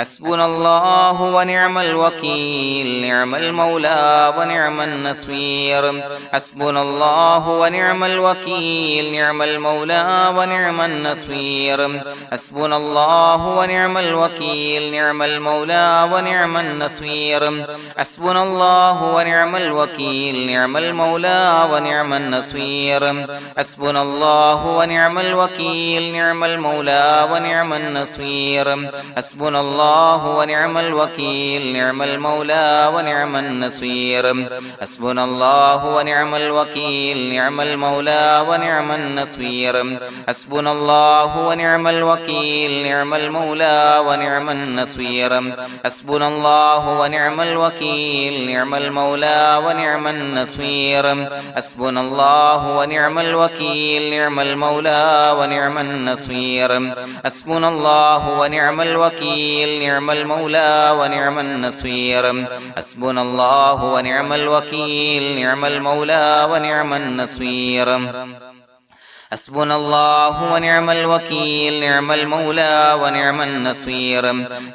حسبنا الله ونعم الوكيل نعم المولى ونعم النصير حسبنا الله ونعم الوكيل نعم المولى ونعم النصير حسبنا الله ونعم الوكيل نعم المولى ونعم النصير حسبنا الله ونعم الوكيل نعم المولى ونعم النصير حسبنا الله ونعم الوكيل نعم المولى ونعم النصير حسبنا الله ونعم الوكيل نعم المولى ونعم النصير حسبنا الله ونعم الوكيل نعم المولى ونعم النصير حسبنا الله ونعم الوكيل نعم المولى ونعم النصير حسبنا الله ونعم الوكيل نعم المولى ونعم النصير حسبنا الله ونعم الوكيل نعم المولى ونعم النصير حسبنا الله ونعم الوكيل نعم المولى ونعم النصير حسبنا الله ونعم الوكيل نعم المولى ونعم النصير حسبنا الله ونعم الوكيل نعم المولى ونعم النصير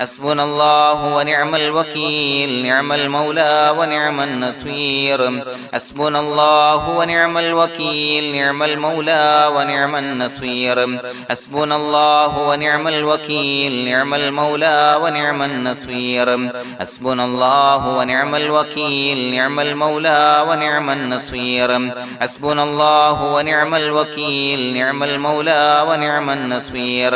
حسبنا الله ونعم الوكيل نعم المولى ونعم النصير حسبنا الله ونعم الوكيل نعم المولى ونعم النصير حسبنا الله ونعم الوكيل نعم المولى ونعم النصير حسبنا الله ونعم الوكيل نعم المولى ونعم النصير حسبنا الله ونعم الوكيل نعم المولى ونعم النصير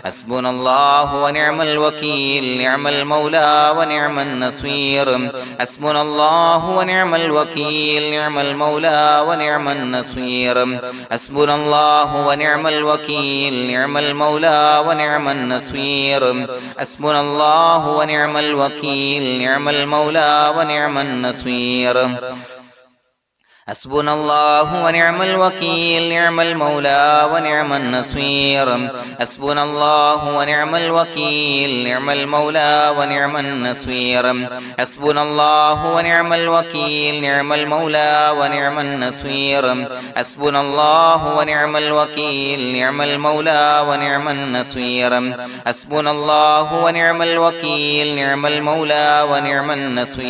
حسبنا الله ونعم الوكيل نعم المولى ونعم النصير حسبنا الله ونعم الوكيل نعم المولى ونعم النصير حسبنا الله ونعم الوكيل نعم المولى ونعم النصير حسبنا الله ونعم الوكيل نعم المولى ونعم النصير حسبنا الله ونعم الوكيل نعم المولى ونعم النصير حسبنا الله ونعم الوكيل نعم المولى ونعم النصير حسبنا الله ونعم الوكيل نعم المولى ونعم النصير حسبنا الله ونعم الوكيل نعم المولى ونعم النصير حسبنا الله ونعم الوكيل نعم المولى ونعم النصير حسبنا الله ونعم الوكيل نعم المولى ونعم النصير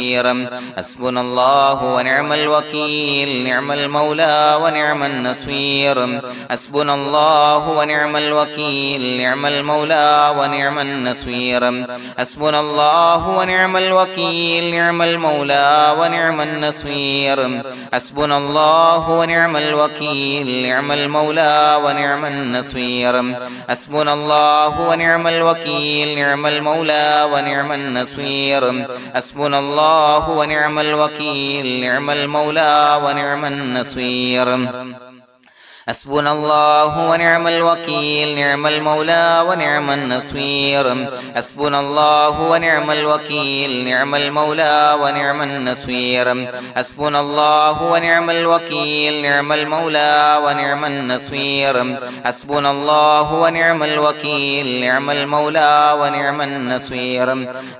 حسبنا الله ونعم الوكيل نعم المولى ونعم النصير حسبنا الله ونعم الوكيل نعم المولى ونعم النصير حسبنا الله ونعم الوكيل نعم المولى ونعم النصير حسبنا الله ونعم الوكيل نعم المولى ونعم النصير حسبنا الله ونعم الوكيل نعم المولى ونعم النصير حسبنا الله ونعم الوكيل نعم المولى ونعم النصير حسبنا الله ونعم الوكيل نعم المولى ونعم النصير حسبنا الله ونعم الوكيل نعم المولى ونعم النصير حسبنا الله ونعم الوكيل نعم المولى ونعم النصير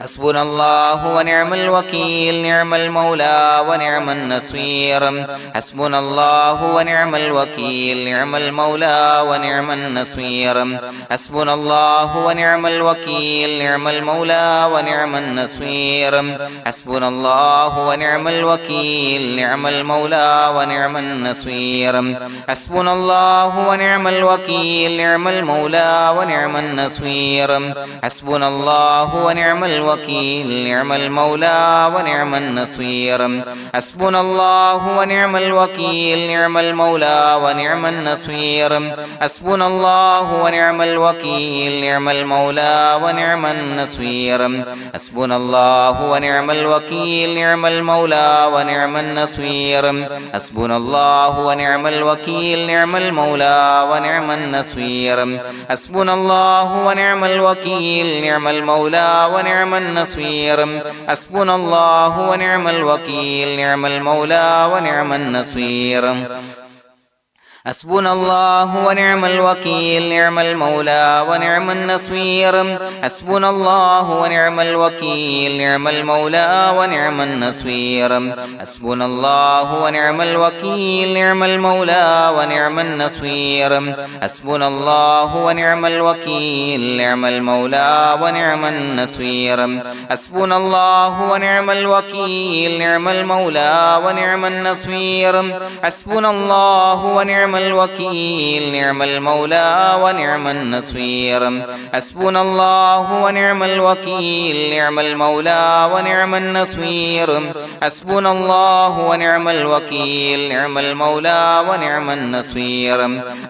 حسبنا الله ونعم الوكيل نعم المولى ونعم النصير حسبنا الله ونعم الوكيل نعم المولى ونعم النصير حسبنا الله ونعم الوكيل نعم المولى ونعم النصير حسبنا الله ونعم الوكيل نعم المولى ونعم النصير حسبنا الله ونعم الوكيل نعم المولى ونعم النصير حسبنا الله ونعم الوكيل نعم المولى ونعم النصير حسبنا الله ونعم الوكيل نعم المولى ونعم النصير حسبنا الله ونعم الوكيل نعم المولى ونعم النصير حسبنا الله ونعم الوكيل نعم المولى ونعم النصير حسبنا الله ونعم الوكيل نعم المولى ونعم النصير حسبنا الله ونعم الوكيل نعم المولى ونعم النصير حسبنا الله ونعم الوكيل نعم المولى ونعم النصير حسبنا الله ونعم الوكيل نعم المولى ونعم النصير حسبنا الله ونعم الوكيل نعم المولى ونعم النصير حسبنا الله ونعم الوكيل نعم المولى ونعم النصير حسبنا الله ونعم الوكيل نعم المولى ونعم النصير حسبنا الله ونعم الوكيل نعم المولى ونعم النصير حسبنا الله ونعم الوكيل نعم المولى ونعم النصير حسبنا الله ونعم الوكيل نعم المولى ونعم النصير حسبنا الله ونعم الوكيل نعم المولى ونعم النصير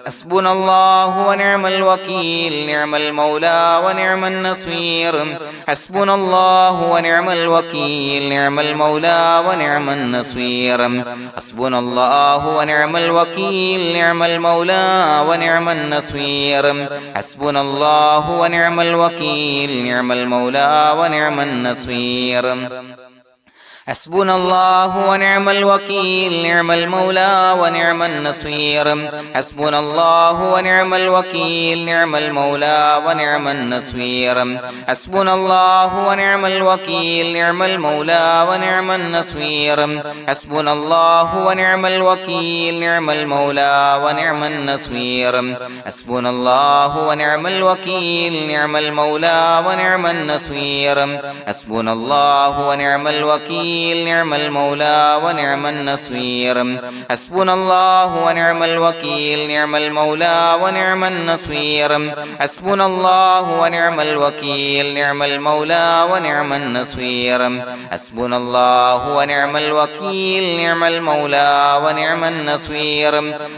حسبنا الله ونعم الوكيل نعم المولى ونعم النصير حسبنا الله ونعم الوكيل نعم المولى ونعم النصير حسبنا الله ونعم الوكيل نعم المولى ونعم النصير حسبنا الله ونعم الوكيل نعم المولى ونعم النصير حسبنا الله ونعم الوكيل نعم المولى ونعم النصير حسبنا الله ونعم الوكيل نعم المولى ونعم النصير حسبنا الله ونعم الوكيل نعم المولى ونعم النصير حسبنا الله ونعم الوكيل نعم المولى ونعم النصير حسبنا الله ونعم الوكيل نعم المولى ونعم النصير حسبنا الله ونعم الوكيل نعم المولى ونعم النصير حسبنا الله ونعم الوكيل نعم المولى ونعم النصير حسبنا الله ونعم الوكيل نعم المولى ونعم النصير حسبنا الله ونعم الوكيل نعم المولى ونعم النصير حسبنا الله ونعم الوكيل نعم المولى ونعم النصير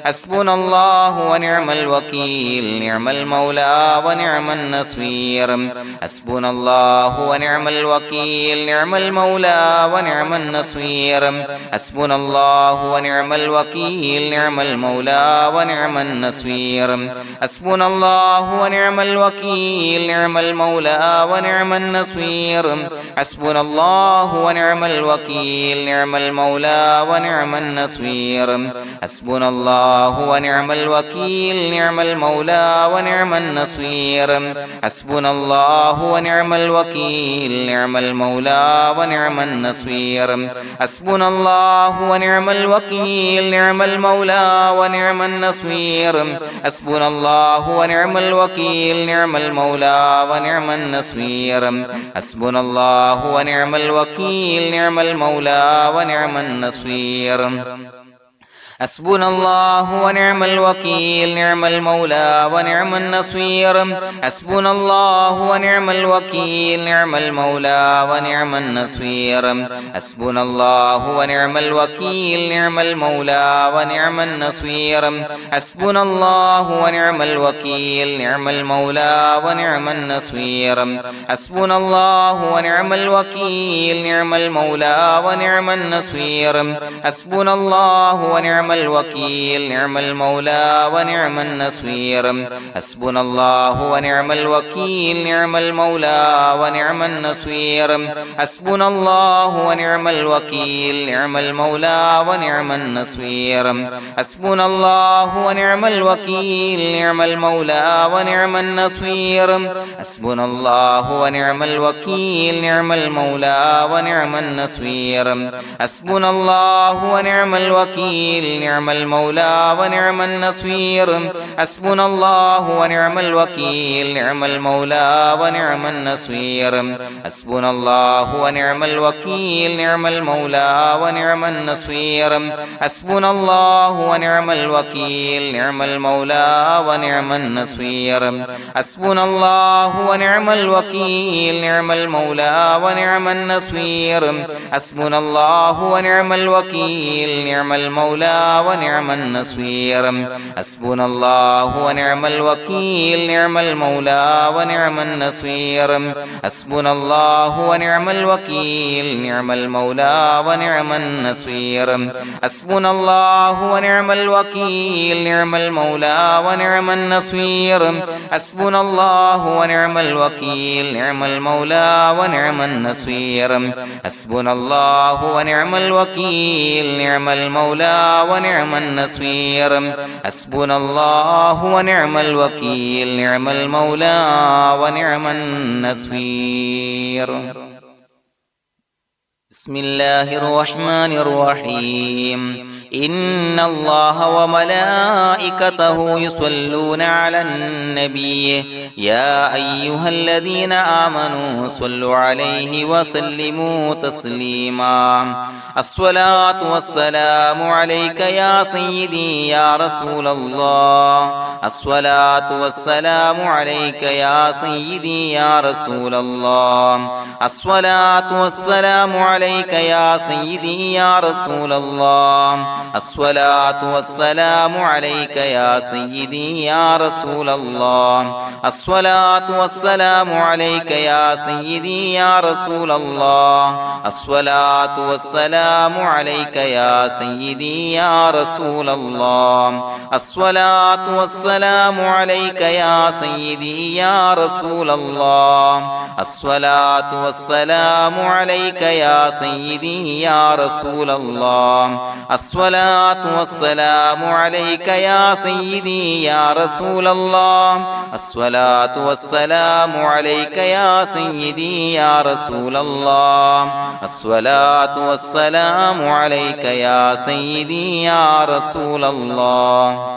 حسبنا الله ونعم الوكيل نعم المولى ونعم النصير حسبنا الله ونعم الوكيل نعم المولى ونعم النصير حسبنا الله ونعم الوكيل نعم المولى ونعم النصير حسبنا الله ونعم الوكيل نعم المولى ونعم النصير حسبنا الله ونعم الوكيل نعم المولى ونعم النصير حسبنا الله ونعم الوكيل نعم المولى ونعم النصير حسبنا الله ونعم الوكيل نعم المولى ونعم النصير حسبنا الله ونعم الوكيل نعم المولى ونعم النصير حسبنا الله ونعم الوكيل نعم المولى ونعم النصير حسبنا الله ونعم الوكيل نعم المولى ونعم النصير حسبنا الله ونعم الوكيل نعم المولى ونعم النصير حسبنا الله ونعم الوكيل نعم المولى ونعم النصير حسبنا الله ونعم الوكيل نعم المولى ونعم النصير حسبنا الله ونعم الوكيل نعم المولى ونعم النصير حسبنا الله ونعم الوكيل نعم المولى ونعم النصير حسبنا الله ونعم الوكيل نعم المولى ونعم النصير حسبنا الله ونعم الوكيل نعم المولى ونعم النصير حسبنا الله ونعم الوكيل نعم المولى ونعم النصير حسبنا الله ونعم الوكيل نعم المولى ونعم النصير حسبنا الله ونعم الوكيل نعم المولى ونعم النصير حسبنا الله ونعم الوكيل نعم المولى ونعم النصير حسبنا الله ونعم الوكيل نعم المولى ونعم النصير حسبنا الله ونعم الوكيل نعم المولى ونعم النصير حسبنا الله ونعم الوكيل نعم المولى ونعم النصير حسبنا الله ونعم الوكيل نعم المولى ونعم النصير حسبنا الله ونعم الوكيل نعم المولى ونعم النصير حسبنا الله ونعم الوكيل نعم المولى ونعم النصير حسبنا الله ونعم الوكيل نعم المولى ونعم النصير حسبنا الله ونعم الوكيل نعم المولى ونعم النصير حسبنا الله ونعم الوكيل نعم المولى ونعم النصير حسبنا الله ونعم الوكيل نعم المولى ونعم النصير بسم الله الرحمن الرحيم إن الله وملائكته يصلون على النبي يا أيها الذين آمنوا صلوا عليه وسلموا تسليما الصلاة والسلام عليك يا سيدي يا رسول الله الصلاة والسلام عليك يا سيدي يا رسول الله الصلاة والسلام عليك يا سيدي يا رسول الله الصلاة والسلام عليك يا سيدي يا رسول الله الصلاة والسلام عليك يا سيدي يا رسول الله الصلاة والسلام عليك يا سيدي يا رسول الله الصلاة والسلام عليك يا سيدي يا رسول الله الصلاة والسلام عليك يا سيدي يا رسول الله الصلاة والسلام عليك يا سيدي يا رسول الله الصلاة والسلام عليك يا سيدي يا رسول الله الصلاة والسلام عليك يا سيدي يا رسول الله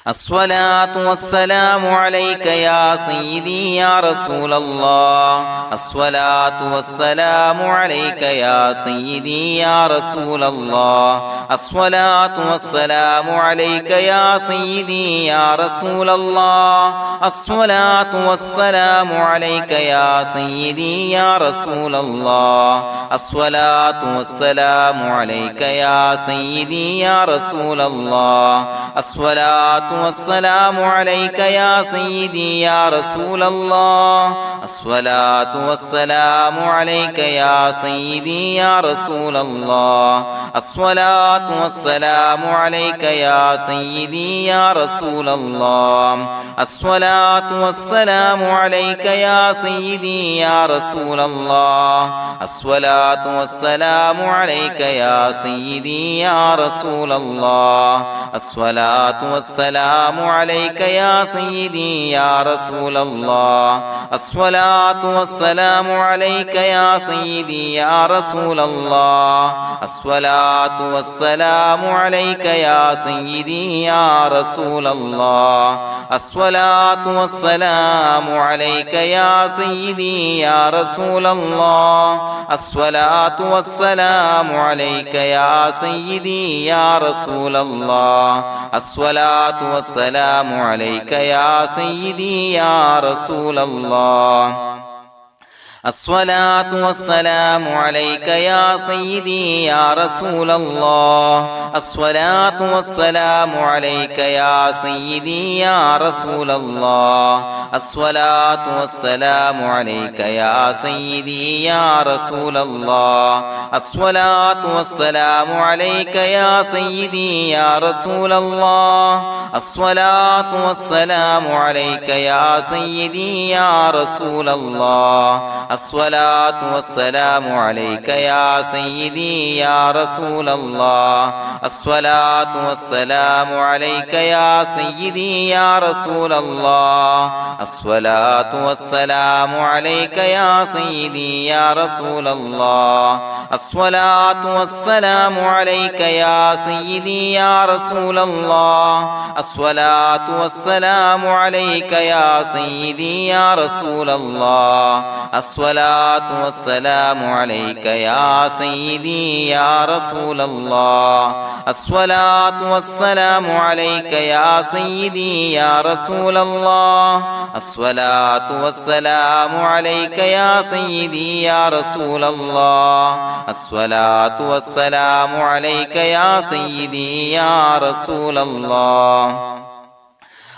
الصلاة والسلام عليك يا سيدي يا رسول الله الصلاة والسلام عليك يا سيدي يا رسول الله الصلاة والسلام عليك يا سيدي يا رسول الله الصلاة والسلام عليك يا سيدي يا رسول الله الصلاة والسلام عليك يا سيدي يا رسول الله الصلاة والسلام عليك يا سيدي يا رسول الله الصلاة والسلام عليك يا سيدي يا رسول الله الصلاة والسلام عليك يا سيدي يا رسول الله الصلاة والسلام عليك يا سيدي يا رسول الله الصلاة والسلام عليك يا سيدي يا رسول الله الصلاة والسلام عليك يا سيدي يا رسول الله الصلاة والسلام عليك يا سيدي يا رسول الله الصلاة والسلام عليك يا سيدي يا رسول الله الصلاة والسلام عليك يا سيدي يا رسول الله الصلاة والسلام عليك يا سيدي يا رسول الله الصلاة والسلام عليك يا سيدي يا رسول الله الصلاة والسلام عليك يا سيدي يا رسول الله الصلاة والسلام عليك يا سيدي يا رسول الله الصلاة والسلام عليك يا سيدي يا رسول الله الصلاة والسلام عليك يا سيدي يا رسول الله الصلاة والسلام عليك يا سيدي يا رسول الله الصلاة والسلام عليك يا سيدي يا رسول الله الصلاة والسلام عليك يا سيدي يا رسول الله الصلاة والسلام عليك يا سيدي يا رسول الله الصلاة والسلام عليك يا سيدي يا رسول الله الصلاة والسلام عليك يا سيدي يا رسول الله الصلاة والسلام عليك يا سيدي يا رسول الله الصلاة والسلام عليك يا سيدي يا رسول الله الصلاة والسلام عليك يا سيدي يا رسول الله الصلاة والسلام عليك يا سيدي يا رسول الله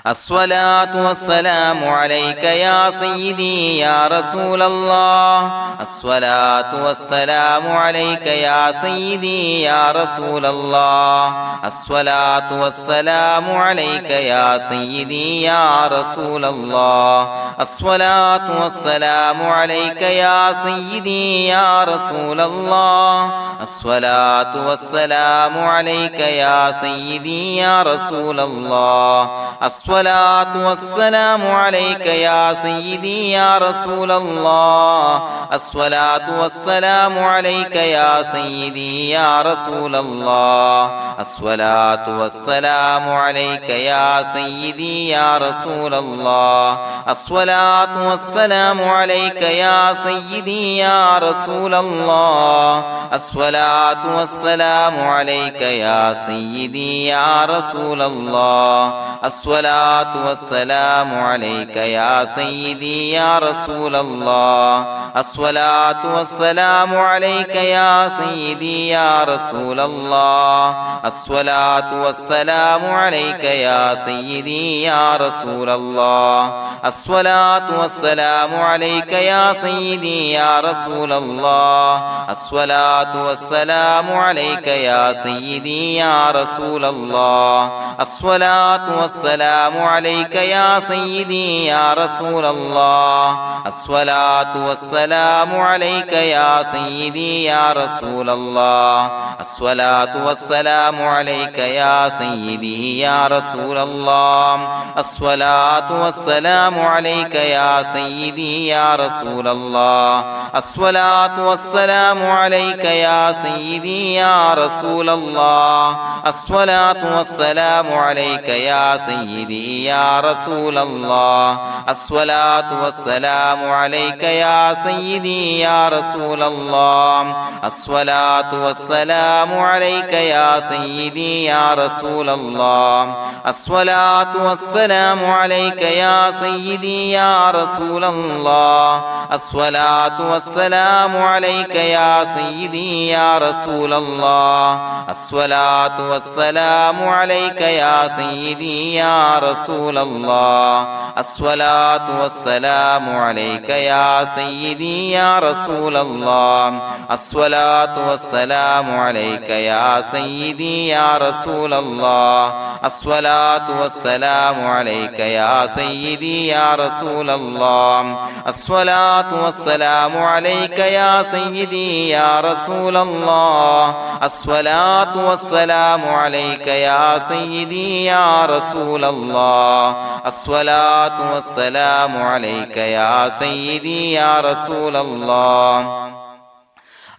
الصلاة والسلام عليك يا سيدي يا رسول الله الصلاة والسلام عليك يا سيدي يا رسول الله الصلاة والسلام عليك يا سيدي يا رسول الله الصلاة والسلام عليك يا سيدي يا رسول الله الصلاة والسلام عليك يا سيدي يا رسول الله الصلاة والسلام عليك يا سيدي يا رسول الله الصلاة والسلام عليك يا سيدي يا رسول الله الصلاة والسلام عليك يا سيدي يا رسول الله الصلاة والسلام عليك يا سيدي يا رسول الله الصلاة والسلام عليك يا سيدي يا رسول الله الصلاة والسلام عليك يا سيدي يا رسول الله الصلاة والسلام عليك يا سيدي يا رسول الله الصلاة والسلام عليك يا سيدي يا رسول الله الصلاة والسلام عليك يا سيدي يا رسول الله الصلاة والسلام عليك يا سيدي يا رسول الله الصلاة والسلام عليك يا سيدي يا رسول الله الصلاة والسلام عليك يا سيدي يا رسول الله الصلاة والسلام عليك يا سيدي يا رسول الله الصلاة والسلام عليك يا سيدي يا رسول الله الصلاة والسلام عليك يا سيدي يا رسول الله الصلاة والسلام عليك يا سيدي يا رسول الله الصلاة والسلام عليك يا سيدي يا رسول الله الصلاة والسلام عليك يا سيدي يا رسول الله الصلاة والسلام عليك يا سيدي يا رسول الله الصلاة والسلام عليك يا سيدي يا رسول الله الصلاة والسلام عليك يا سيدي يا رسول الله الصلاة والسلام عليك يا سيدي يا رسول الله الصلاة والسلام عليك يا سيدي يا رسول الله الصلاة والسلام عليك يا سيدي يا رسول الله الصلاة والسلام عليك يا سيدي يا رسول الله الصلاة والسلام عليك يا سيدي يا رسول الله الصلاة والسلام عليك يا سيدي يا رسول الله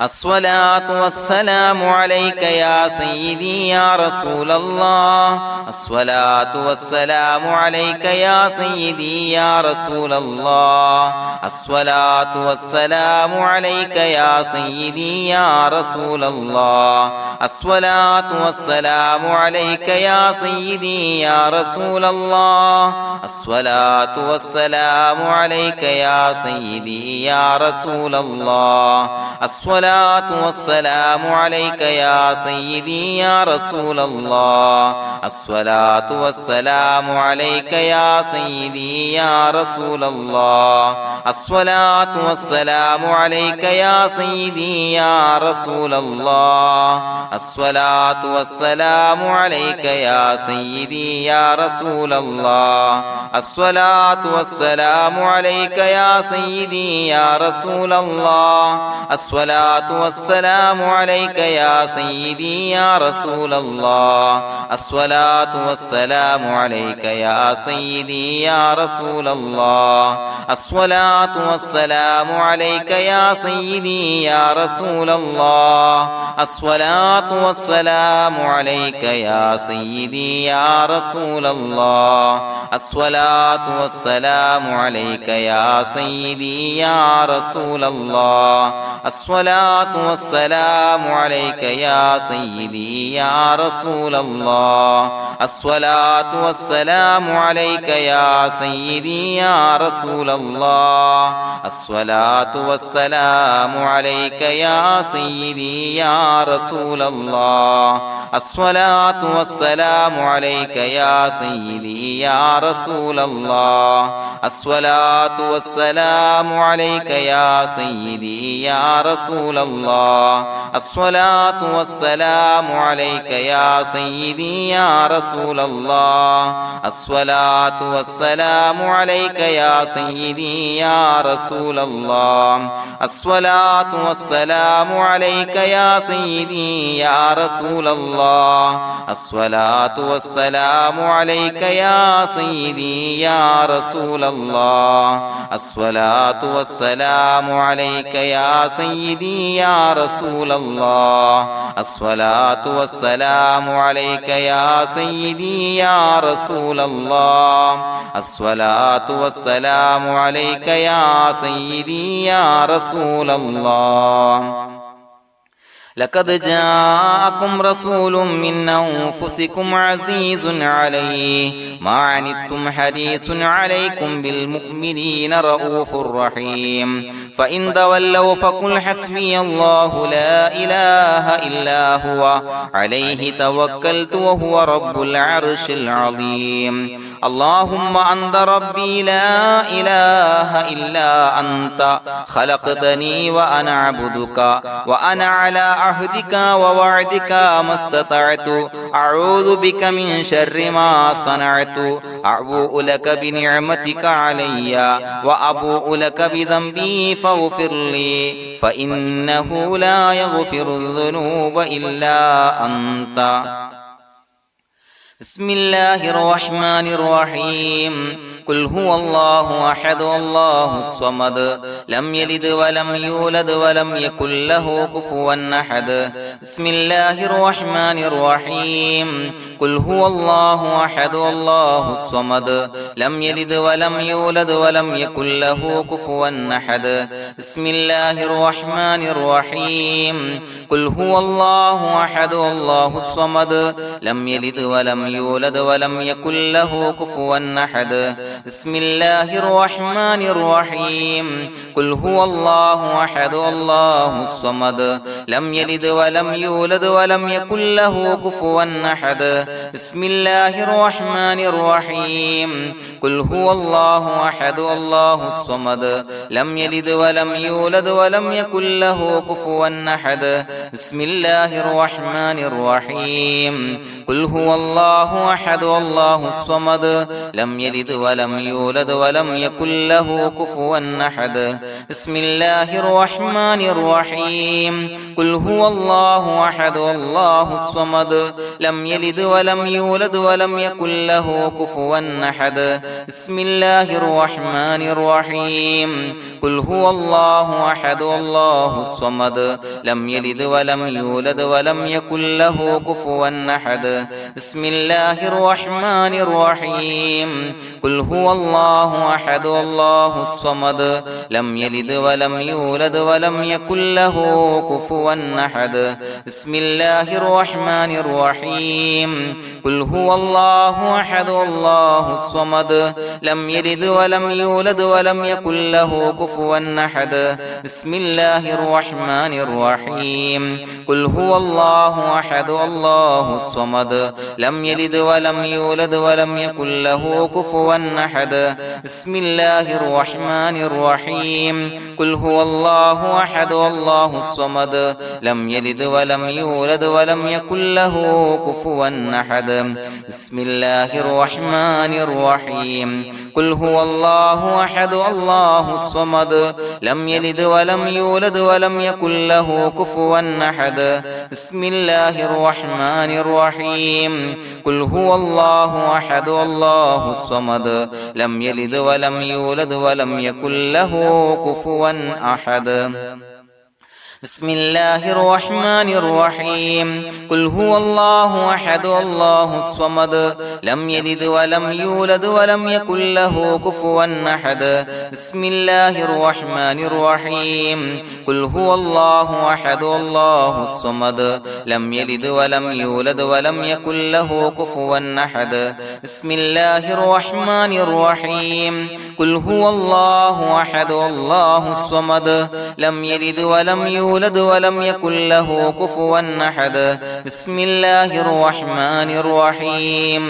الصلاة والسلام عليك يا سيدي يا رسول الله الصلاة والسلام عليك يا سيدي يا رسول الله الصلاة والسلام عليك يا سيدي يا رسول الله الصلاة والسلام عليك يا سيدي يا رسول الله الصلاة والسلام عليك يا سيدي يا رسول الله الصلاة والسلام عليك يا سيدي يا رسول الله الصلاة والسلام عليك يا سيدي يا رسول الله الصلاة والسلام عليك يا سيدي يا رسول الله الصلاة والسلام عليك يا سيدي يا رسول الله الصلاة والسلام عليك يا سيدي يا رسول الله الصلاة والسلام عليك يا سيدي يا رسول الله الصلاة والسلام عليك يا سيدي يا رسول الله الصلاة والسلام عليك يا سيدي يا رسول الله الصلاة والسلام عليك يا سيدي يا رسول الله الصلاة والسلام عليك يا سيدي يا رسول الله الصلاة الصلاة والسلام عليك يا سيدي يا رسول الله الصلاة والسلام عليك يا سيدي يا رسول الله الصلاة والسلام عليك يا سيدي يا رسول الله الصلاة والسلام عليك يا سيدي يا رسول الله الصلاة والسلام عليك يا سيدي يا رسول الله الصلاة والسلام عليك يا سيدي يا رسول الله الصلاة والسلام عليك يا سيدي يا رسول الله الصلاة والسلام عليك يا سيدي يا رسول الله الصلاة والسلام عليك يا سيدي يا رسول الله الصلاة والسلام عليك يا سيدي يا رسول الله الصلاة والسلام عليك يا سيدي يا رسول الله الصلاة والسلام عليك يا سيدي يا رسول الله لقد جاءكم رسول من أنفسكم عزيز عليه ما عنتم حريص عليكم بالمؤمنين رؤوف رحيم فإن تولوا فقل حسبي الله لا إله إلا هو عليه توكلت وهو رب العرش العظيم اللهم أنت ربي لا إله إلا أنت خلقتني وأنا عبدك وأنا على عهدك ووعدك ما استطعت أعوذ بك من شر ما صنعت أبوء لك بنعمتك علي وأبوء لك بذنبي فاغفر لي فإنه لا يغفر الذنوب إلا أنت بسم الله الرحمن الرحيم قل هو الله أحد الله الصمد لم يلد ولم يولد ولم يكن له كفوا أحد بسم الله الرحمن الرحيم قل هو الله أحد الله الصمد لم يلد ولم يولد ولم يكن له كفوا أحد بسم الله الرحمن الرحيم قل هو الله أحد الله الصمد لم يلد ولم يولد ولم يكن له كفوا أحد بسم الله الرحمن الرحيم قل هو الله أحد الله الصمد لم يلد ولم يولد ولم يكن له كفوا أحد بسم الله الرحمن الرحيم قل هو الله أحد الله الصمد لم يلد ولم يولد ولم يكن له كفوا أحد بسم الله الرحمن الرحيم قل هو الله أحد الله الصمد لم يلد ولم يولد ولم يكن له كفوا أحد بسم الله الرحمن الرحيم قل هو الله أحد الله الصمد لم يلد ولم يولد ولم يكن له كفوا أحد بسم الله الرحمن الرحيم قل هو الله أحد الله الصمد لم يلد ولم يولد ولم يكن له كفوا أحد بسم الله الرحمن الرحيم قل هو الله أحد الله الصمد لم يلد ولم يولد ولم يكن له كفوا أحد بسم الله الرحمن الرحيم قل هو الله أحد الله الصمد لم يلد ولم يولد ولم يكن له كفوا أحد بسم الله الرحمن الرحيم قل هو الله أحد الله الصمد لم يلد ولم يولد ولم يكن له كفوا أحد بسم الله الرحمن الرحيم قل هو الله أحد الله الصمد لم يلد ولم يولد ولم يكن له كفوا أحد بسم الله الرحمن الرحيم قل هو الله أحد الله الصمد لم يلد ولم يولد ولم يكن له كفوا أحد بسم الله الرحمن الرحيم قل هو الله أحد الله الصمد لم يلد ولم يولد ولم يكن له كفوا أحد بسم الله الرحمن الرحيم قل هو الله أحد الله الصمد لم يلد ولم يولد ولم يكن له كفوا أحد بسم الله الرحمن الرحيم قل هو الله أحد الله الصمد لم يلد ولم يولد ولم يكن له كفوا أحد بسم الله الرحمن الرحيم قل هو الله أحد الله الصمد لم يلد ولم يولد ولم يكن له كفوا أحد بسم الله الرحمن الرحيم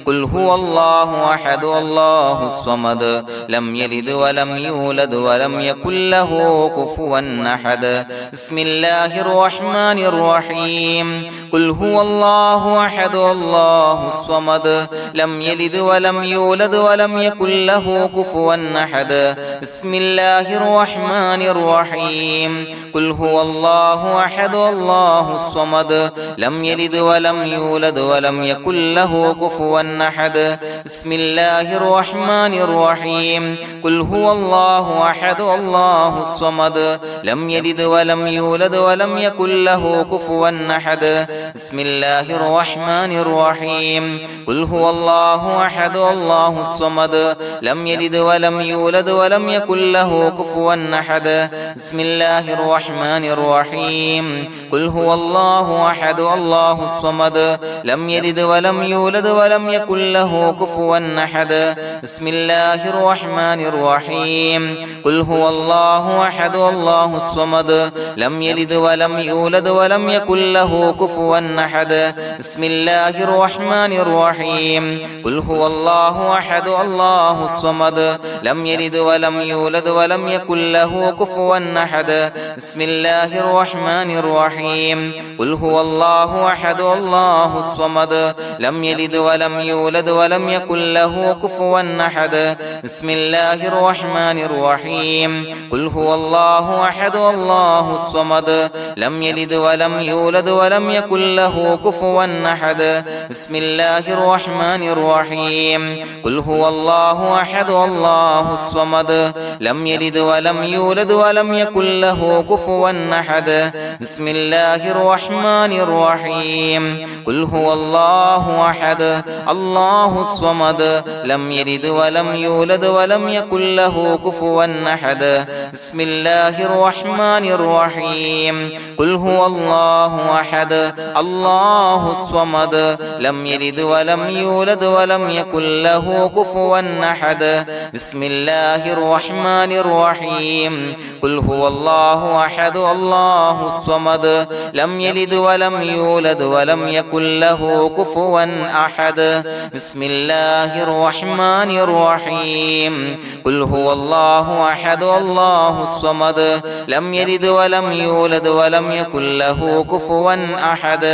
قل هو الله أحد الله الصمد لم يلد ولم يولد ولم يكن له كفوا أحد بسم الله الرحمن الرحيم قل هو الله أحد الله الصمد لم يلد ولم يولد ولم يكن له كفوا أحد بسم الله الرحمن الرحيم قل هو الله أحد الله الصمد لم يلد ولم يولد ولم يكن له كفوا أحد بسم الله الرحمن الرحيم قل هو الله أحد الله الصمد لم يلد ولم يولد ولم يكن له كفوا أحد بسم الله الرحمن الرحيم قل هو الله أحد الله الصمد لم يلد ولم يولد ولم يكن له كفوا أحد بسم الله الرحمن الرحيم قل هو الله أحد الله الصمد لم يلد ولم يولد ولم يكن له كفوا أحد بسم الله الرحمن الرحيم قل هو الله أحد الله الصمد لم يلد ولم يولد ولم يكن له كفوا أحد بسم الله الرحمن الرحيم قل هو الله أحد الله الصمد لم يلد ولم يولد ولم يكن له كفوا أحد بسم الله الرحمن الرحيم قل هو الله أحد الله الصمد لم يلد ولم يولد ولم يكن له كفوا أحد بسم الله الرحمن الرحيم قل هو الله أحد الله الصمد لم يلد ولم يولد ولم يكن له كفوا أحد بسم الله الرحمن الرحيم قل هو الله أحد الله الصمد لم يلد ولم يولد ولم يكن له كفوا أحد بسم الله الرحمن الرحيم قل هو الله أحد الله الصمد لم يلد ولم يولد ولم يكن له كفوا أحد بسم الله الرحمن الرحيم قل هو الله أحد الله الصمد لم يلد ولم يولد ولم يكن له كفوا أحد بسم الله الرحمن الرحيم قل هو الله أحد الله الصمد لم يلد ولم يولد ولم يكن له كفوا أحد بسم الله الرحمن الرحيم قل هو الله أحد الله الصمد لم يلد ولم يولد ولم يكن له كفوا أحد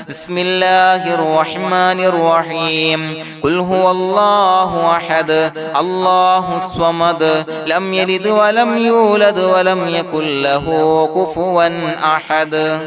بسم الله الرحمن الرحيم قل هو الله أحد الله الصمد لم يلد ولم يولد ولم يكن له كفوا أحد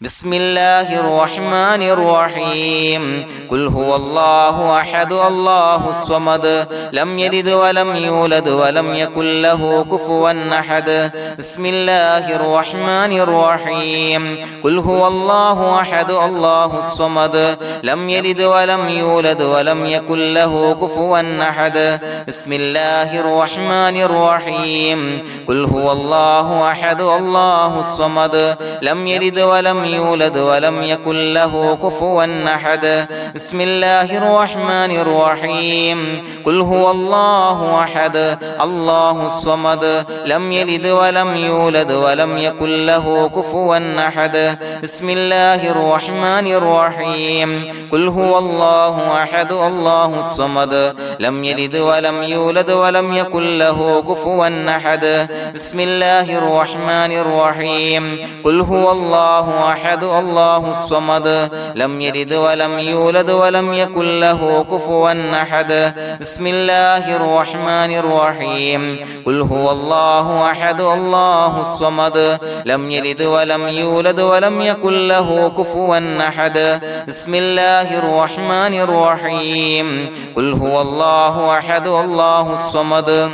بسم الله الرحمن الرحيم قل هو الله أحد الله الصمد لم يلد ولم يولد ولم يكن له كفوا أحد بسم الله الرحمن الرحيم قل هو الله أحد الله الصمد لم يلد ولم يولد ولم يكن له كفوا أحد بسم الله الرحمن الرحيم قل هو الله أحد الله الصمد لم يلد ولم يولد ولم يكن له كفوا أحد بسم الله الرحمن الرحيم قل هو الله أحد الله الصمد لم يلد ولم يولد ولم يكن له كفوا أحد بسم الله الرحمن الرحيم قل هو الله أحد الله الصمد لم يلد ولم يولد ولم يكن له كفوا أحد بسم الله الرحمن الرحيم قل هو الله أحد الله الصمد لم يلد ولم يولد ولم يكن له كفوا أحد بسم الله الرحمن الرحيم قل هو الله أحد الله الصمد لم يلد ولم يولد ولم يكن له كفوا أحد بسم الله الرحمن الرحيم قل هو الله أحد الله الصمد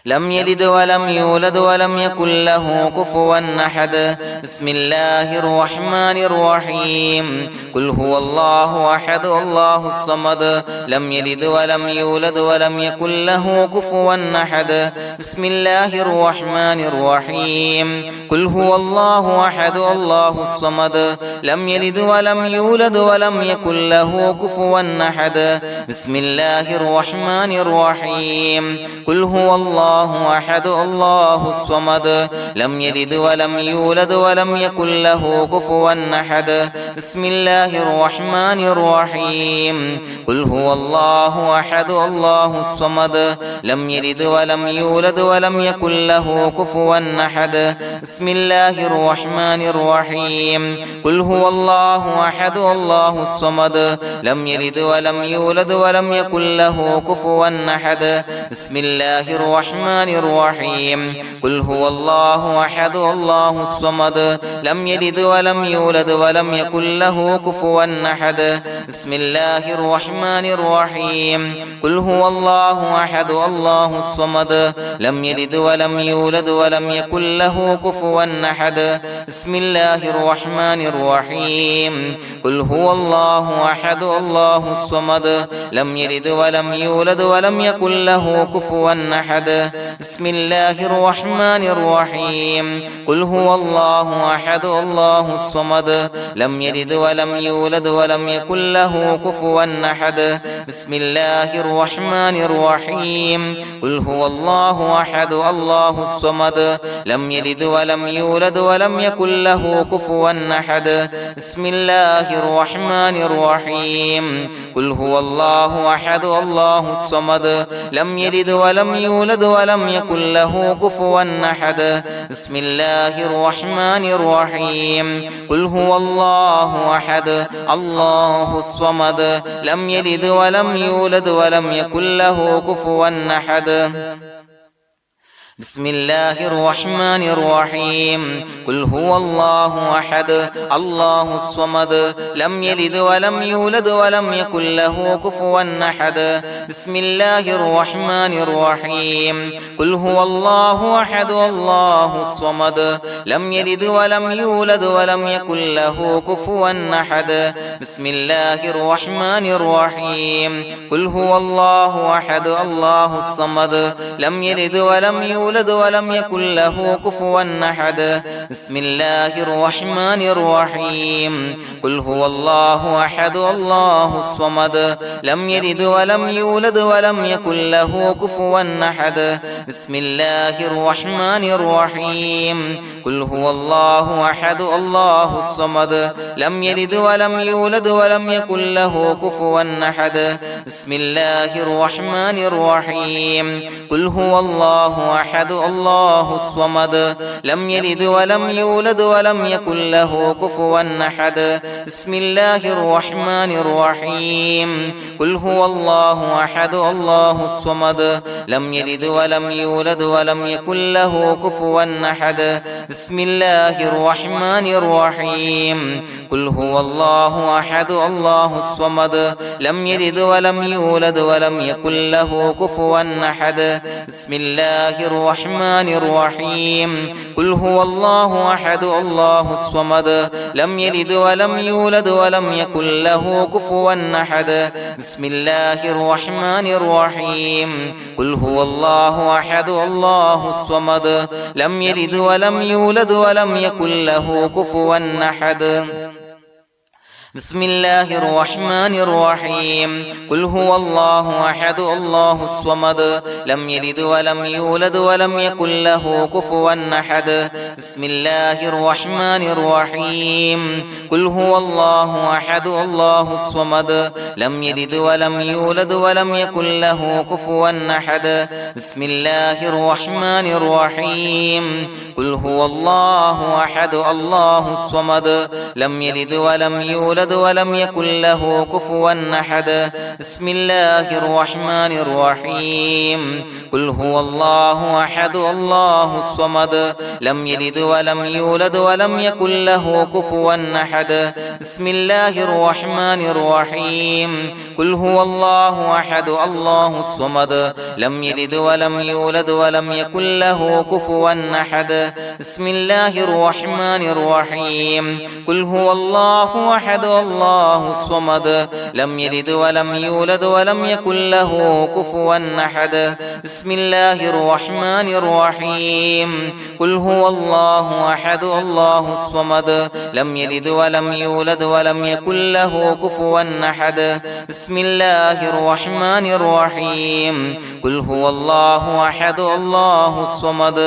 لم يلد ولم يولد ولم يكن له كفوا أحد بسم الله الرحمن الرحيم قل هو الله أحد الله الصمد لم يلد ولم يولد ولم يكن له كفوا أحد بسم الله الرحمن الرحيم قل هو الله أحد الله الصمد لم يلد ولم يولد ولم يكن له كفوا أحد بسم الله الرحمن الرحيم قل هو الله أحد الله الصمد لم يلد ولم يولد ولم يكن له كفوا أحد بسم الله الرحمن الرحيم قل هو الله أحد الله الصمد لم يلد ولم يولد ولم يكن له كفوا أحد بسم الله الرحمن الرحيم قل هو الله أحد الله الصمد لم يلد ولم يولد ولم يكن له كفوا أحد بسم الله الرحمن الرحيم قل هو الله أحد الله الصمد لم يلد ولم يولد ولم يكن له كفوا أحد بسم الله الرحمن الرحيم قل هو الله أحد الله الصمد لم يلد ولم يولد ولم يكن له كفوا أحد بسم الله الرحمن الرحيم قل هو الله أحد الله الصمد لم يلد ولم يولد ولم يكن له كفوا أحد بسم الله الرحمن الرحيم قل هو الله أحد الله الصمد لم يلد ولم يولد ولم يكن له كفوا أحد بسم الله الرحمن الرحيم قل هو الله أحد الله الصمد لم يلد ولم يولد ولم يكن له كفوا أحد بسم الله الرحمن الرحيم قل هو الله أحد الله الصمد لم يلد ولم يولد ولم يكن له كفوا أحد بسم الله الرحمن الرحيم قل هو الله أحد الله الصمد لم يلد ولم يولد ولم يكن له كفوا أحد بسم الله الرحمن الرحيم قل هو الله أحد الله الصمد لم يلد ولم يولد ولم يكن له كفوا أحد بسم الله الرحمن الرحيم قل هو الله أحد الله الصمد لم يلد ولم يولد ولم يكن له كفوا أحد بسم الله الرحمن الرحيم قل هو الله أحد الله الصمد لم يلد ولم يولد ولم يكن له كفوا أحد بسم الله الرحمن الرحيم قل هو الله أحد الله الصمد لم يلد ولم يولد ولم يكن له كفوا أحد بسم الله الرحمن الرحيم قل هو الله أحد الله الصمد لم يلد ولم يولد ولم يكن له كفوا أحد بسم الله الرحمن الرحيم قل هو الله أحد الله الصمد لم يلد ولم يولد ولم يكن له كفوا أحد بسم الله الرحمن الرحيم قل هو الله أحد الله الصمد لم يلد ولم يولد ولم يكن له كفوا أحد بسم الله الرحمن الرحيم قل هو الله أحد الله الصمد لم يلد ولم يولد ولم يكن له كفوا أحد بسم الله الرحمن الرحيم قل هو الله أحد الله الصمد لم يلد ولم يولد ولم يكن له كفوا أحد بسم الله الرحمن الرحيم قل هو الله أحد الله الصمد لم يلد ولم يولد ولم يكن له كفوا أحد بسم الله الرحمن الرحيم قل هو الله أحد الله الصمد لم يلد ولم يولد ولم يكن له كفوا أحد بسم الله الرحمن الرحيم قل هو الله أحد الله الصمد لم يلد ولم يولد ولم يكن له كفوا أحد بسم الله الرحمن الرحيم قل هو الله أحد الله الصمد لم يلد ولم يولد يولد ولم يكن له كفوا أحد بسم الله الرحمن الرحيم قل هو الله أحد الله الصمد لم يلد ولم يولد ولم يكن له كفوا أحد بسم الله الرحمن الرحيم قل هو الله أحد الله الصمد لم يلد ولم يولد ولم يكن له كفوا أحد بسم الله الرحمن الرحيم قل هو الله أحد الله الصمد لم يلد ولم يولد ولم يكن له كفوا أحد بسم الله الرحمن الرحيم قل هو الله أحد الله الصمد لم يلد ولم يولد ولم يكن له كفوا أحد بسم الله الرحمن الرحيم قل هو الله أحد الله الصمد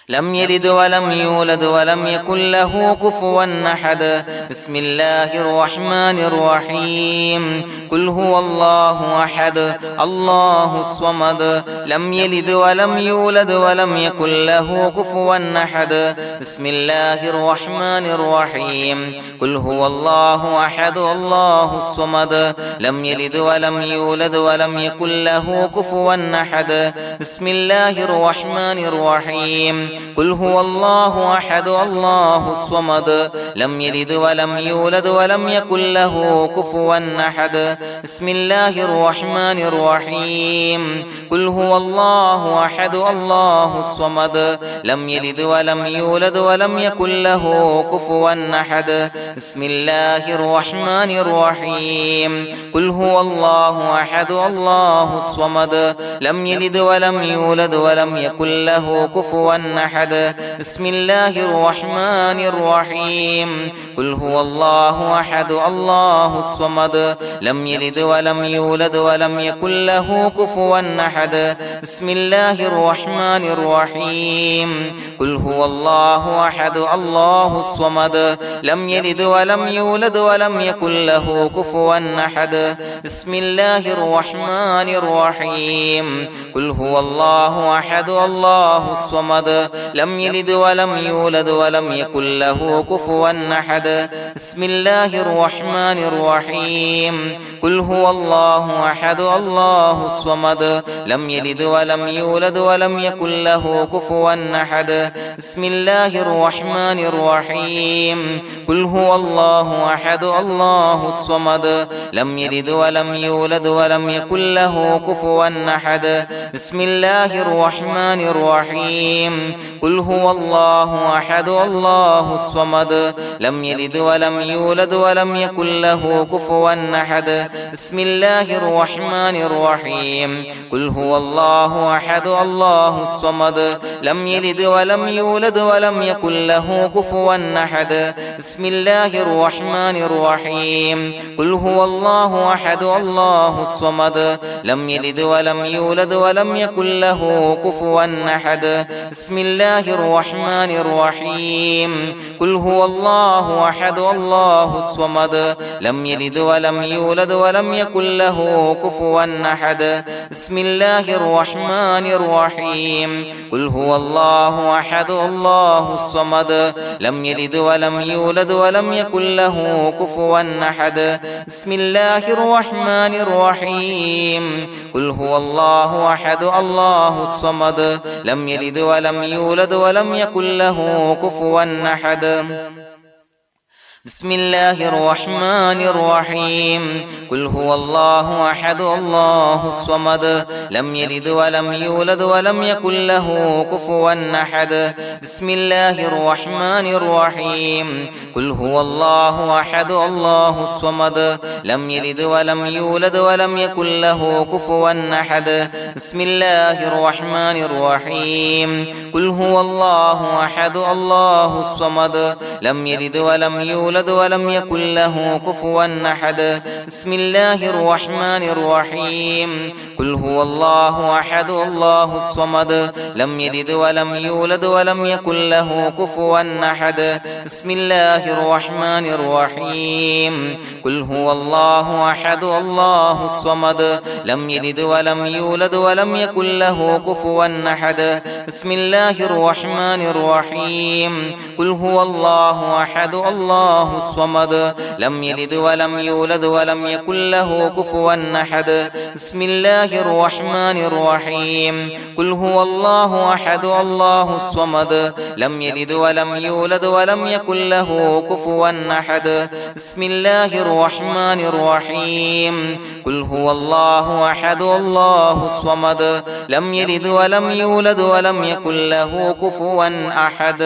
لم يلد ولم يولد ولم يكن له كفوا أحد بسم الله الرحمن الرحيم قل هو الله أحد الله الصمد لم يلد ولم يولد ولم يكن له كفوا أحد بسم الله الرحمن الرحيم قل هو الله أحد الله الصمد لم يلد ولم يولد ولم يكن له كفوا أحد بسم الله الرحمن الرحيم قل هو الله أحد الله الصمد لم يلد ولم يولد ولم يكن له كفوا أحد بسم الله الرحمن الرحيم قل هو الله أحد الله الصمد لم يلد ولم يولد ولم يكن له كفوا أحد بسم الله الرحمن الرحيم قل هو الله أحد الله الصمد لم يلد ولم يولد ولم يكن له كفوا أحد بسم الله الرحمن الرحيم قل هو الله أحد الله الصمد لم يلد ولم يولد ولم يكن له كفوا أحد بسم الله الرحمن الرحيم قل هو الله أحد الله الصمد لم يلد ولم يولد ولم يكن له كفوا أحد بسم الله الرحمن الرحيم قل هو الله أحد الله الصمد لم يلد ولم يولد ولم يكن له كفوا أحد بسم الله الرحمن الرحيم قل هو الله أحد الله الصمد لم يلد ولم يولد ولم يكن له كفوا أحد بسم الله الرحمن الرحيم قل هو الله أحد الله الصمد لم يلد ولم يولد ولم يكن له كفوا أحد بسم الله الرحمن الرحيم قل هو الله أحد الله الصمد لم يلد ولم يولد ولم يكن له كفوا أحد بسم الله الرحمن الرحيم قل هو الله أحد الله الصمد لم يلد ولم يولد ولم يكن له كفوا أحد بسم الله الرحمن الرحيم قل هو الله أحد الله الصمد لم يلد ولم يولد ولم يكن له كفوا أحد بسم الله الرحمن الرحيم قل هو الله أحد الله الصمد لم يلد ولم يولد ولم يكن له كفوا أحد بسم الله الرحمن الرحيم قل هو الله أحد الله الصمد لم يلد ولم يولد ولم يكن له كفوا أحد بسم الله الرحمن الرحيم قل هو الله أحد الله الصمد لم يلد ولم يولد ولم يكن له كفوا أحد بسم الله الرحمن الرحيم قل هو الله أحد الله الصمد لم يلد ولم يولد ولم يكن له كفوا أحد بسم الله الرحمن الرحيم قل هو الله أحد الله الصمد لم يلد ولم يولد ولم يكن له كفوا أحد بسم الله الرحمن الرحيم قل هو الله أحد الله الصمد لم يلد ولم يولد ولم يكن له كفوا أحد بسم الله الرحمن الرحيم قل هو الله أحد الله الصمد لم يلد ولم يولد ولم يكن له كفوا أحد بسم الله الرحمن الرحيم قل هو الله أحد الله الصمد لم يلد ولم يولد ولم يكن له كفوا أحد بسم الله الرحمن الرحيم قل هو الله الله أحد الله الصمد لم يلد ولم يولد ولم يكن له كفوا أحد بسم الله الرحمن الرحيم قل هو الله أحد الله الصمد لم يلد ولم يولد ولم يكن له كفوا أحد بسم الله الرحمن الرحيم قل هو الله أحد الله الصمد لم يلد ولم يولد ولم يكن له كفوا أحد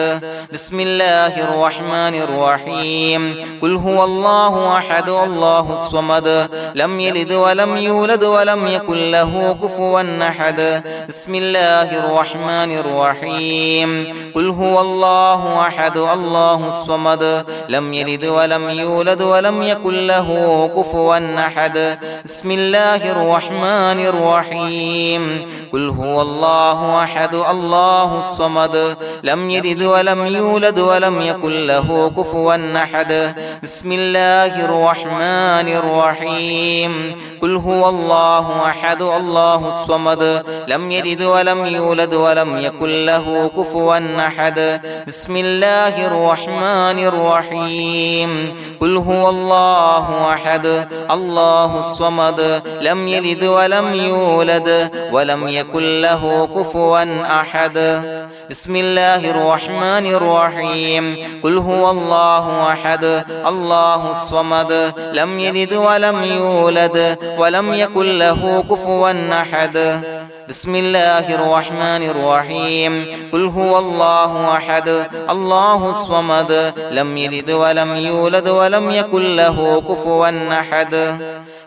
بسم الله الرحمن الرحيم قل هو الله أحد الله الصمد لم يلد ولم يولد ولم يكن له كفوا أحد بسم الله الرحمن الرحيم قل هو الله أحد الله الصمد لم يلد ولم يولد ولم يكن له كفوا أحد بسم الله الرحمن الرحيم قل هو الله أحد الله الصمد لم يلد ولم يولد ولم يكن له كفوا أحد بسم الله الرحمن الرحيم قل هو الله أحد الله الصمد لم يلد ولم يولد ولم يكن له كفوا أحد بسم الله الرحمن الرحيم قل هو الله أحد الله الصمد لم يلد ولم يولد ولم يكن له كفوا أحد بسم الله الرحمن الرحيم قل هو الله أحد الله الصمد لم يلد ولم يولد ولم يكن له كفوا أحد بسم الله الرحمن الرحيم قل هو الله أحد الله الصمد لم يلد ولم يولد ولم يكن له كفوا أحد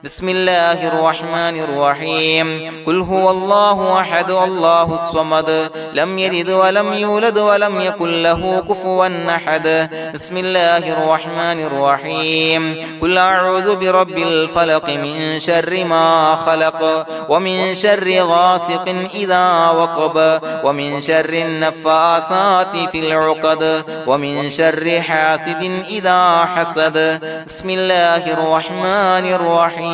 بسم الله الرحمن الرحيم قل هو الله أحد الله الصمد لم يلد ولم يولد ولم يكن له كفوا أحد بسم الله الرحمن الرحيم قل أعوذ برب الفلق من شر ما خلق ومن شر غاسق إذا وقب ومن شر النفاثات في العقد ومن شر حاسد إذا حسد بسم الله الرحمن الرحيم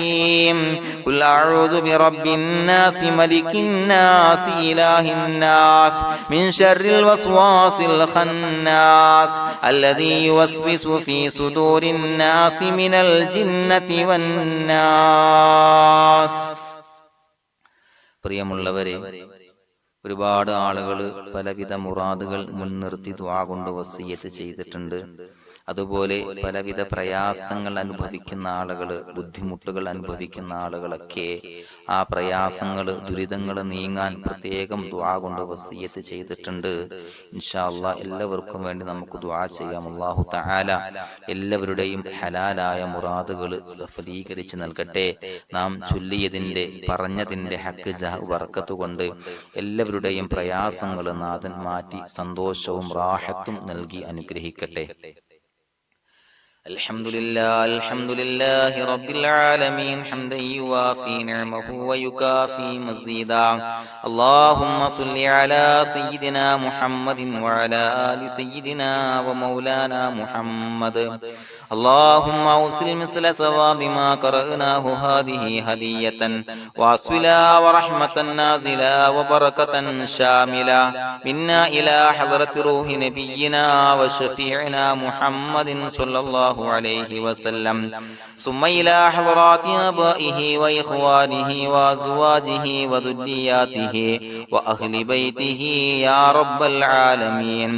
قل أعوذ برب الناس ملك الناس إله الناس من شر الوسواس الخناس الذي يوسوس في صدور الناس من الجنة والناس. പ്രിയമുള്ളവരെ, ഒരുപാട് ആളുകൾ പലവിധ മുറാദുകൾ മുൻനിർത്തി ദുആ കൊണ്ട് വസിയ്യത്ത് ചെയ്തിട്ടുണ്ട്. അതുപോലെ പലവിധ പ്രയാസങ്ങൾ അനുഭവിക്കുന്ന ആളുകൾ, ബുദ്ധിമുട്ടുകൾ അനുഭവിക്കുന്ന ആളുകളൊക്കെ ആ പ്രയാസങ്ങൾ, ദുരിതങ്ങൾ നീങ്ങാൻ പ്രത്യേകം ദുആ കൊണ്ട് വസിയ്യത്ത് ചെയ്തിട്ടുണ്ട്. ഇൻഷാ അല്ലാഹ് എല്ലാവർക്കും വേണ്ടി നമുക്ക് ദുആ ചെയ്യാം. അല്ലാഹു തആല എല്ലാവരുടെയും ഹലാലായ മുറാദുകൾ സഫലീകരിച്ച് നൽകട്ടെ. നാം ചൊല്ലിയതിന്റെ, പറഞ്ഞതിന്റെ ഹക്ക് ജാഹ് ബർക്കത്ത് കൊണ്ട് എല്ലാവരുടെയും പ്രയാസങ്ങൾ നാഥൻ മാറ്റി സന്തോഷവും റാഹത്തും നൽകി അനുഗ്രഹിക്കട്ടെ. الحمد لله رب العالمين حمدا يوافي نعمه ويكافي مزيدا. اللهم صل على سيدنا محمد وعلى آل سيدنا ومولانا محمد. اللهم أوصل مثل ثواب ما قرأناه هذه هدية واصلا ورحمة نازلا وبركة شاملة منا إلى حضرة روح نبينا وشفيعنا محمد صلى الله عليه وسلم، ثم إلى حضرات آبائه وإخوانه وأزواجه وذرياته وأهل بيته يا رب العالمين،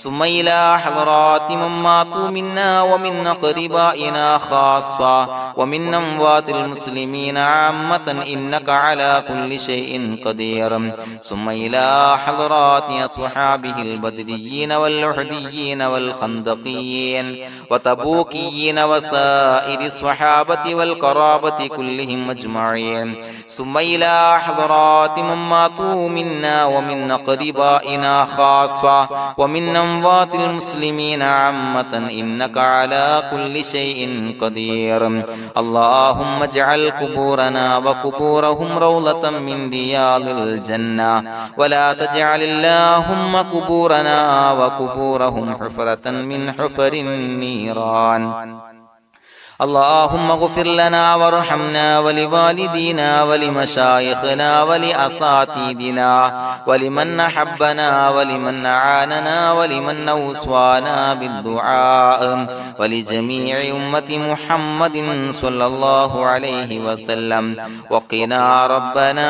ثم إلى حضرات من ماتوا منا ومن أقربائنا خاصة ومن أموات المسلمين عامة إنك على كل شيء قدير، ثم إلى حضرات أصحابه البدريين والأحديين والخندقيين وتبوكيين وسائر الصحابة والقرابة كلهم أجمعين، ثم إلى حضرات من ماتوا منا ومن أقربائنا خاصة ومن أموات المسلمين عامة إنك على كل شيء قدير. اللهم اجعل قبورنا وقبورهم روضة من رياض الجنة، ولا تجعل اللهم قبورنا وقبورهم حفرة من حفر النيران. اللهم اغفر لنا وارحمنا ولوالدينا ولمشايخنا ولأساتذتنا ولمن أحبنا ولمن أعاننا ولمن أوصانا بالدعاء ولجميع أمة محمد صلى الله عليه وسلم وقنا ربنا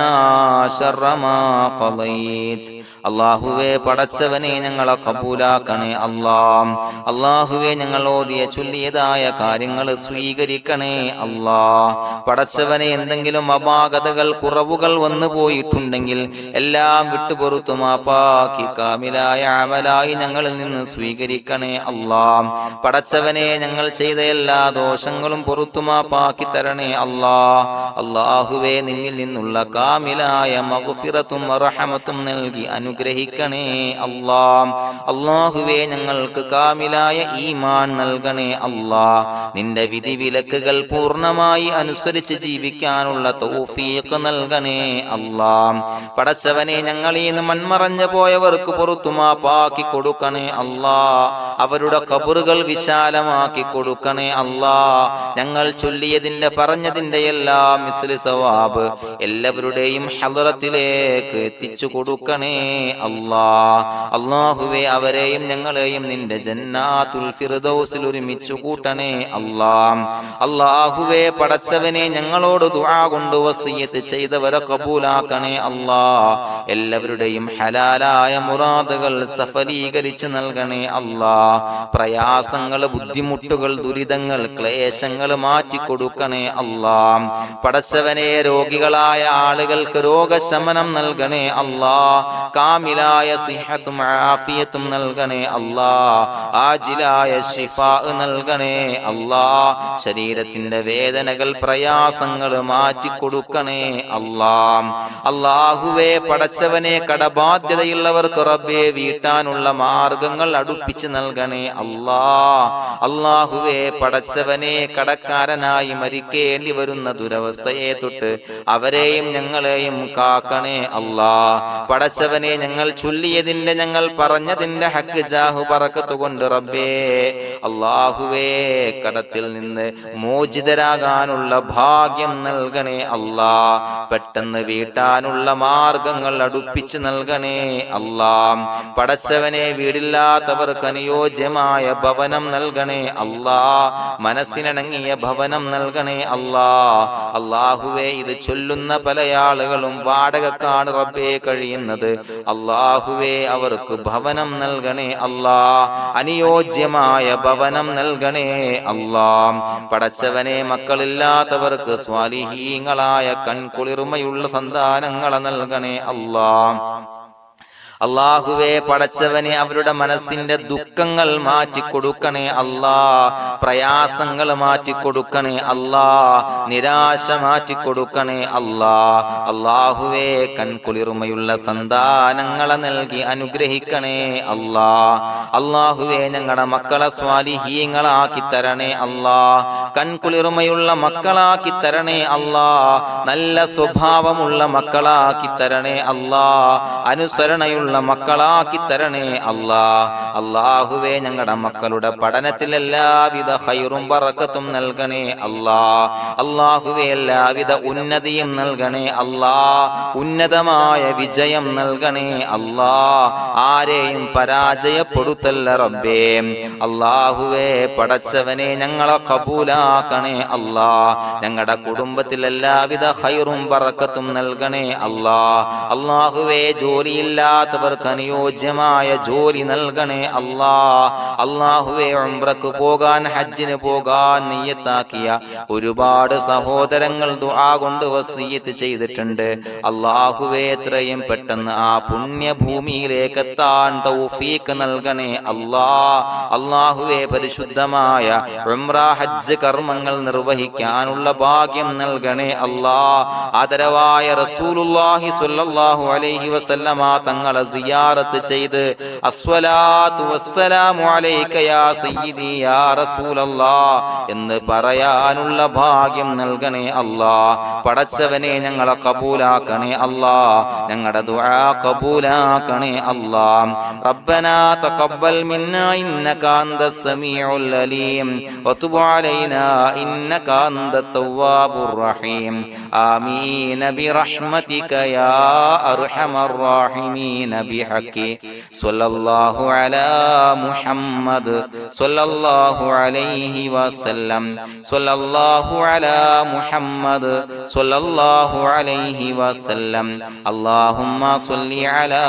شر ما قضيت. അള്ളാഹുവേ പടച്ചവനെ ഞങ്ങളെ കബൂലാക്കണേ അല്ലാഹ്. അള്ളാഹുവേ ഞങ്ങൾ ഓതിയ ചൊല്ലിയതായ കാര്യങ്ങൾ സ്വീകരിക്കണേ അല്ലാഹ്. പടച്ചവനെ എന്തെങ്കിലും അപാകതകൾ കുറവുകൾ വന്നു പോയിട്ടുണ്ടെങ്കിൽ എല്ലാം വിട്ടുപൊറുത്തു മാപ്പാക്കി കാമിലായ അമലായി ഞങ്ങളിൽ നിന്ന് സ്വീകരിക്കണേ അല്ലാഹ്. പടച്ചവനെ ഞങ്ങൾ ചെയ്ത എല്ലാ ദോഷങ്ങളും പൊറുത്തു മാപ്പാക്കി തരണേ അല്ലാഹ്. അള്ളാഹുവേ നിന്നിൽ നിന്നുള്ള കാമിലായ മഗ്ഫിറത്തും റഹമത്തും നൽകി അനുഗ്രഹിക്കണേ അല്ലാഹ്. അല്ലാഹുവേ ഞങ്ങൾക്ക് കാമിലായ ഈമാൻ നൽകണേ അല്ലാഹ്. നിന്റെ വിധി വിലക്കുകൾ പൂർണ്ണമായി അനുസരിച്ച് ജീവിക്കാനുള്ള തൗഫീഖ് നൽകണേ അല്ലാഹ്. പടച്ചവനെ ഞങ്ങളിൽ നിന്ന് മൺമറഞ്ഞു പോയവർക്ക് പുറത്തു മാപ്പാക്കി കൊടുക്കണേ അല്ലാഹ്. അവരുടെ ഖബറുകൾ വിശാലമാക്കി കൊടുക്കണേ അല്ലാഹ്. ഞങ്ങൾ ചൊല്ലിയതിന്റെ പറഞ്ഞതിന്റെ എല്ലാം മിസ്ലി സവാബ് എല്ലാവരുടെയും ഹളറത്തിലേക്ക് എത്തിച്ചു കൊടുക്കണേ അല്ലാഹ്. അല്ലാഹുവേ അവരെയും ഞങ്ങളെയും നിന്റെ ജന്നാത്തുൽ ഫിർദൗസിൽ ഒരുമിച്ചു കൂട്ടണേ അല്ലാഹ്. അല്ലാഹുവേ പടച്ചവനെ ഞങ്ങളോട് ദുആ കൊണ്ട് വസിയത്ത് ചെയ്തവരെ കബൂലാക്കണേ അല്ലാഹ്. എല്ലാവരുടെയും ഹലാലായ മുറാദുകൾ സഫലീകരിച്ച് നൽകണേ അല്ലാഹ്. പ്രയാസങ്ങൾ, ബുദ്ധിമുട്ടുകൾ, ദുരിതങ്ങൾ, ക്ലേശങ്ങൾ മാറ്റിക്കൊടുക്കണേ അല്ലാഹ്. പടച്ചവനെ രോഗികളായ ആളുകൾക്ക് രോഗശമനം നൽകണേ അല്ലാഹ്. കാമിലായ സിഹത്തും ആഫിയത്തും നൽകണേ അല്ലാഹ്. ആജിലായ ശിഫാ നൽകണേ അല്ലാഹ്. ശരീരത്തിന്റെ വേദനകൾ, പ്രയാസങ്ങൾ മാറ്റിക്കൊടുക്കണേ അല്ലാഹ്. അല്ലാഹുവേ പടച്ചവനെ കടബാധ്യതയുള്ളവർക്ക് റബ്ബേ വീട്ടാനുള്ള മാർഗങ്ങൾ അടുപ്പിച്ച് നൽകണേ അല്ലാഹ്. അല്ലാഹുവേ പടച്ചവനെ കടക്കാരനായി മരിക്കേണ്ടി വരുന്ന ദുരവസ്ഥയെ തൊട്ട് അവരെയും ഞങ്ങളെയും കാക്കണേ അല്ലാഹ്. പടച്ചവനെ ഞങ്ങൾ ചൊല്ലിയതിന്റെ, ഞങ്ങൾ പറഞ്ഞതിന്റെ ഹക്ക് ജാഹു ബറക്കത്ത് കൊണ്ട് റബ്ബേ അല്ലാഹുവേ കടത്തിൽ നിന്ന് മോചിതരാകാനുള്ള ഭാഗ്യം നൽകണേ അല്ലാഹ്. പെട്ടെന്ന് വീട്ടാനുള്ള മാർഗങ്ങൾ അടുപ്പിച്ച് നൽകണേ അല്ലാഹ്. പടച്ചവനെ വീടില്ലാത്തവർക്ക് അനുയോജ്യമായ ഭവനം നൽകണേ അല്ലാഹ്. മനസ്സിനിണങ്ങിയ ഭവനം നൽകണേ അല്ലാഹ്. അല്ലാഹുവേ ഇത് ചൊല്ലുന്ന പല ആളുകളും വാടകക്കാണ് റബ്ബേ കഴിയുന്നത്. അല്ലാഹുവേ അവർക്ക് ഭവനം നൽകണേ അല്ലാഹ്. അനുയോജ്യമായ ഭവനം നൽകണേ അല്ലാഹ്. പടച്ചവനെ മക്കളില്ലാത്തവർക്ക് സ്വാലിഹീങ്ങളായ കൺകുളിർമയുള്ള സന്താനങ്ങളെ നൽകണേ അല്ലാഹ്. അല്ലാഹുവേ പടച്ചവനെ അവരുടെ മനസ്സിന്റെ ദുഃഖങ്ങൾ മാറ്റിക്കൊടുക്കണേ അല്ലാഹ്. പ്രയാസങ്ങൾ മാറ്റിക്കൊടുക്കണേ അല്ലാഹ്. നിരാശ മാറ്റിക്കൊടുക്കണേ അല്ലാഹ്. അല്ലാഹുവേ കൺകുളിർമയുള്ള സന്താനങ്ങളെ നൽകി അനുഗ്രഹിക്കണേ അല്ലാഹ്. അല്ലാഹുവേ ഞങ്ങളുടെ മക്കളെ സ്വാലിഹീങ്ങളാക്കി തരണേ അല്ലാഹ്. കൺകുളിർമയുള്ള മക്കളാക്കി തരണേ അല്ലാഹ്. നല്ല സ്വഭാവമുള്ള മക്കളാക്കി തരണേ അല്ലാഹ്. അനുസരണയുള്ള മക്കളാക്കി തരണേ അല്ലാഹ്. അല്ലാഹുവേ ഞങ്ങളുടെ മക്കളുടെ പഠനത്തിൽ എല്ലാവിധ ഖൈറും ബറക്കത്തും നൽകണേ അല്ലാഹ്. അല്ലാഹുവേ എല്ലാവിധ ഉന്നതിയും നൽകണേ അല്ലാഹ്. ഉന്നതമായ വിജയം നൽകണേ അല്ലാഹ്. ആരെയും പരാജയപ്പെടുത്തല്ല റബ്ബേ. അല്ലാഹുവേ പടച്ചവനെ ഞങ്ങളെ കബൂലാക്കണേ അല്ലാഹ്. ഞങ്ങളുടെ കുടുംബത്തിൽ എല്ലാവിധ ഖൈറും ബറക്കത്തും നൽകണേ അല്ലാഹ്. അല്ലാഹുവേ ജോലിയില്ലാത്ത അനുയോജ്യമായ ജോലി നൽകണേ അല്ലാഹ്. അല്ലാഹുവേ ഉംറക്ക് പോകാൻ, ഹജ്ജിന് പോകാൻ നിയ്യത്താക്കിയ ഒരുപാട് സഹോദരങ്ങൾ ദുആ കൊണ്ട് വസിയത്ത് ചെയ്തിട്ടുണ്ട്. അല്ലാഹുവേ എത്രയും പെട്ടെന്ന് ആ പുണ്യഭൂമിയിലേക്ക് എത്താൻ തൗഫീഖ് നൽകണേ അല്ലാഹ്. അല്ലാഹുവേ പരിശുദ്ധമായ ഉംറ ഹജ്ജ് കർമ്മങ്ങൾ നിർവഹിക്കാനുള്ള ഭാഗ്യം നൽകണേ അല്ലാഹ്. ആദരവായ റസൂലുള്ളാഹി സ്വല്ലല്ലാഹു അലൈഹി വസല്ലമ തങ്ങളെ സിയാറത്ത് ചെയ്ത് അസ്സലാത്തു വസ്സലാമു അലൈക യാ സയ്യിദി യാ റസൂലല്ലാഹ് എന്ന് പറയാനുള്ള ഭാഗ്യം നൽകണേ അല്ലാഹ്. പടച്ചവനെ ഞങ്ങളെ കബൂലാക്കണേ അല്ലാഹ്, ഞങ്ങളുടെ ദുആ കബൂലാക്കണേ അല്ലാഹ്. റബ്ബനാ തഖബ്ബൽ മിന്നാ ഇന്നക അന്തസ് സമീഉൽ അലീം വതുബ് അലൈനാ ഇന്നക അന്തത് തവ്വാബുർ റഹീം. ആമീൻ ബിറഹ്മതിക യാ അർഹമർ റഹീമീൻ ബിഹഖി സ്വല്ലല്ലാഹു അലാ മുഹമ്മദ് സ്വല്ലല്ലാഹു അലൈഹി വസല്ലം സ്വല്ലല്ലാഹു അലാ മുഹമ്മദ് സ്വല്ലല്ലാഹു അലൈഹി വസല്ലം. അല്ലാഹുമ്മ സ്വല്ലി അലാ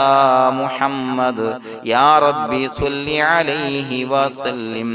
മുഹമ്മദ് യാ റബ്ബി സ്വല്ലി അലൈഹി വസല്ലം.